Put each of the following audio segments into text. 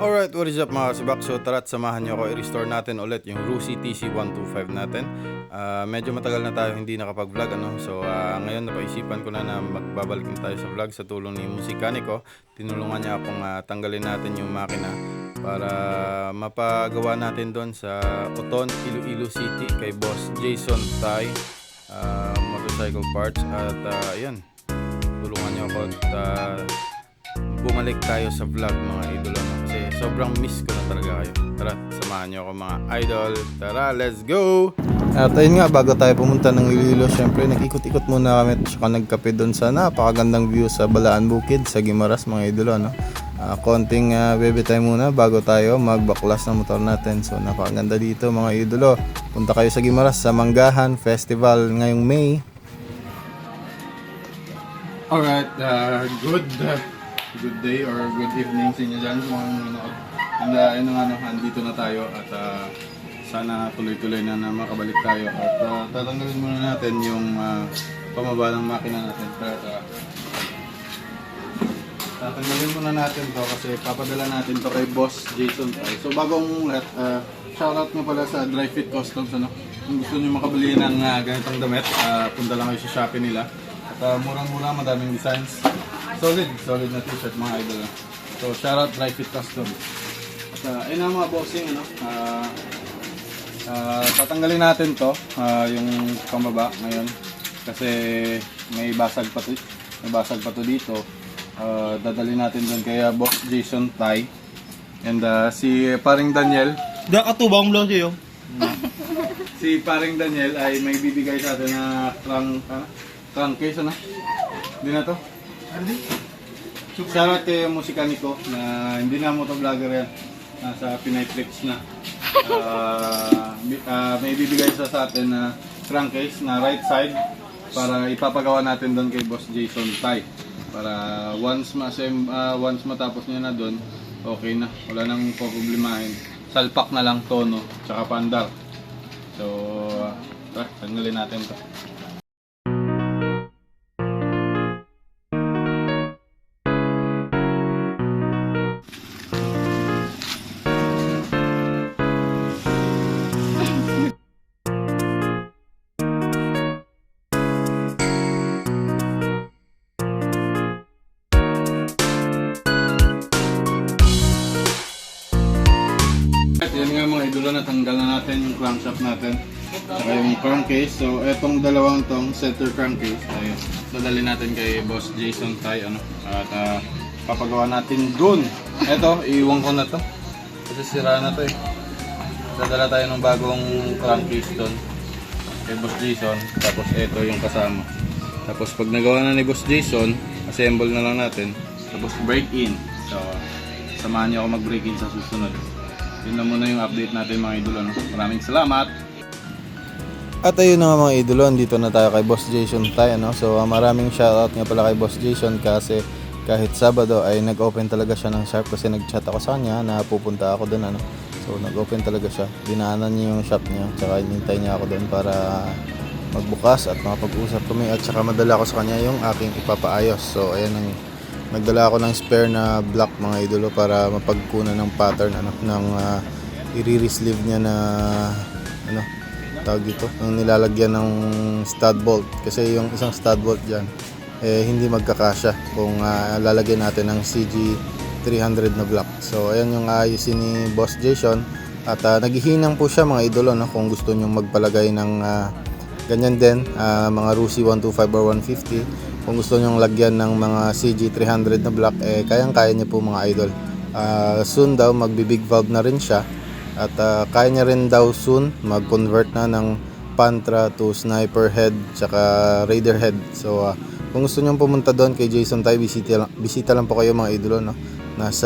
Alright, what is up mga kasibak? So tara't samahan nyo ako i-restore natin ulit yung Rusi TC125 natin. Medyo matagal na tayo hindi nakapag-vlog ano? So ngayon napaisipan ko na magbabalik na tayo sa vlog sa tulong ni Musikaniko. Tinulungan niya akong tanggalin natin yung makina para mapagawa natin doon sa Oton, Iloilo City kay Boss Jason Tai Motorcycle Parts. At ayan, tulungan niyo ako at bumalik tayo sa vlog mga idol ano? Kasi sobrang miss ko na talaga kayo. Tara, samahan niyo ako mga idol. Tara, let's go! At ayun nga, bago tayo pumunta ng Iloilo, syempre nag-ikot-ikot muna kami at saka nagkape doon sa napakagandang view sa Balaan Bukid sa Guimaras mga idol ano? Konting bebe time muna bago tayo magbaklas ng motor natin. So napakaganda dito mga idolo. Punta kayo sa Guimaras sa Manggahan Festival ngayong May. Alright, good day or good evening sa inyo dyan sa mga nanonood. And ayun na nga, andito na tayo at sana tuloy-tuloy na makabalik tayo. At tatanggalin muna natin yung pamaba ng makina natin. Tatanggalin muna natin to kasi papadala natin to kay Boss Jason. So bagong lahat, shoutout nga pala sa Dry Fit Customs. Ano? Kung gusto nyo makabili ng ganitong damit, punta lang kayo sa Shopee nila. At murang-mura, madaming designs. Solid na t-shirt mga idol. So shoutout Dry Fit Custom. At ayun ang mga boxing ano. Tatanggalin natin to yung pambaba ngayon kasi may basag pa to dito. Dadalhin natin doon kay Boss Jason Tai. And si Paring Daniel, katubang lang siyo. si Paring Daniel ay may bibigay sa atin na crankcase ano? Hindi na to? Hindi. Shoutout kay Musikaniko na hindi na motovlogger yan. Nasa Pinayflix na. May bibigay sa atin na crankcase na right side para ipapagawa natin doon kay Boss Jason Tai. Para once matapos niya na doon, okay na. Wala nang problemahin. Salpak na lang tono, tsaka pandar. So, tanggalin natin to. Yan nga mga idolo, natanggal na natin yung crankshaft natin saka yung crankcase. So etong dalawang tong center crankcase ay dadalhin natin kay Boss Jason Tai ano? At papagawa natin dun. Eto, iiwan ko na to kasi sira na to eh. Dadala tayo ng bagong crankcase dun kay Boss Jason. Tapos eto yung kasama. Tapos pag nagawa na ni Boss Jason, assemble na lang natin. Tapos break in. So samahan niyo ako mag break in sa susunod. Yun na muna yung update natin mga idolo. No? Maraming salamat! At ayun na nga mga idolo, dito na tayo kay Boss Jason Tai. No? So maraming shoutout nga pala kay Boss Jason kasi kahit Sabado ay nag-open talaga siya ng shop kasi nag-chat ako sa kanya na pupunta ako doon. Ano? So nag-open talaga siya. Dinaanan niya yung shop niya tsaka inintay niya ako doon para magbukas at makapag-usap kami at saka madala ko sa kanya yung aking ipapaayos. So ayan ang nagdala ako ng spare na black mga idolo para mapagkunan ng pattern ano, ng i-re-sleeve niya na ano, tawag dito, yung nilalagyan ng stud bolt kasi yung isang stud bolt dyan eh, hindi magkakasya kung lalagyan natin ng CG 300 na black. So ayan yung ayusin ni Boss Jason at naghihinang po siya mga idolo no, kung gusto nyo magpalagay ng ganyan din mga Rusi 125 or 150. Kung gusto nyong lagyan ng mga CG300 na block, eh kayang-kaya niya po mga idol. Soon daw magbi-big valve na rin siya at kaya niya rin daw soon mag-convert na ng Pantra to sniper head tsaka raider head. So kung gusto nyong pumunta doon kay Jason Tai, bisita lang po kayo mga idol no. Nasa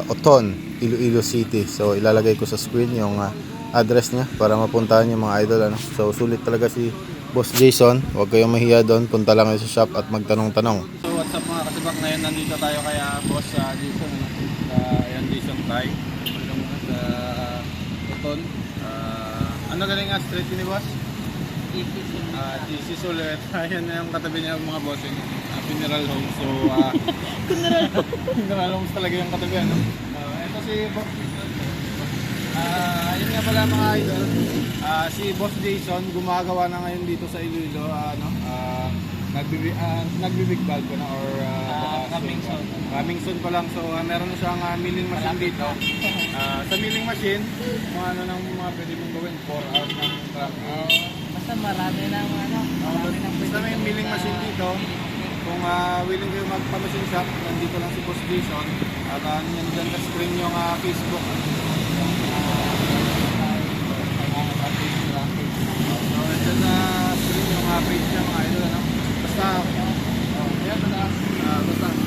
Oton, Iloilo City. So ilalagay ko sa screen yung address niya para mapuntahan niyo mga idol ano. So sulit talaga si Boss Jason, huwag kayong mahiya doon, punta lang kayo sa shop at magtanong-tanong. So what's up mga kasibak, ngayon nandito tayo kaya Boss Jason, ayan Jason Tai, sa Oton. Ano galing nga street ni Boss? GC's ulit. Ayan na yung katabi niya mga bossing. Funeral home. So, funeral homes talaga yung katabi. Ano? Ito si Boss Jason. Yun nga pala mga idol. Si Boss Jason gumagawa na ngayon dito sa Iloilo. Nagbibig valve ko na or coming soon pa lang. So, meron na siyang milling machine dito. Sa milling machine, mga ano nang mga pwede mong gawin 4 hours ng truck. Basta marami ng Basta may milling machine dito. Kung willing kayo magpa-machine shop, nandito lang si Boss Jason. At yan dyan sa screen yung Facebook. So, nandyan na screen yung page niya mga idol. Ano? Basta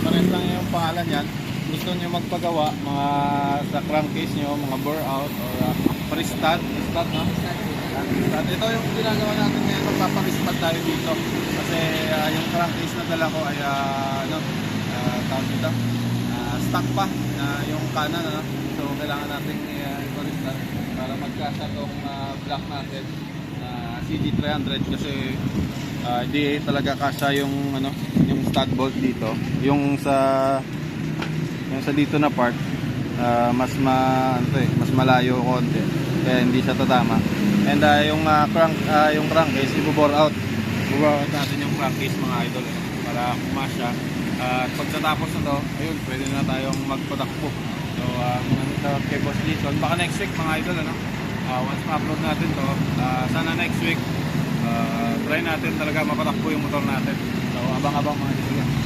pares lang yung pangalan yan. Gusto nyo magpagawa mga sa crankcase nyo, mga bore out or pre-stud, no? At ito yung ginagawa natin ngayon, magpaparespad tayo dito kasi yung crankcase na dala ko ay tawag dito, stock pa yung kanan, so kailangan natin i-parespad para magkasa tong block natin CG300 kasi di talaga kasya yung yung stud bolt dito, yung sa dito na part mas malayo konti kaya hindi siya tatama. And yung crankcase i-bore out natin yung crankcase mga idol para kumasya. At pagkatapos na to, ayun, pwede na tayong magpatakpo. So kay Boss Jason, baka next week mga idol once ma-upload natin to, sana next week try natin talaga mapatakbo yung motor natin. So abang-abang mga idol.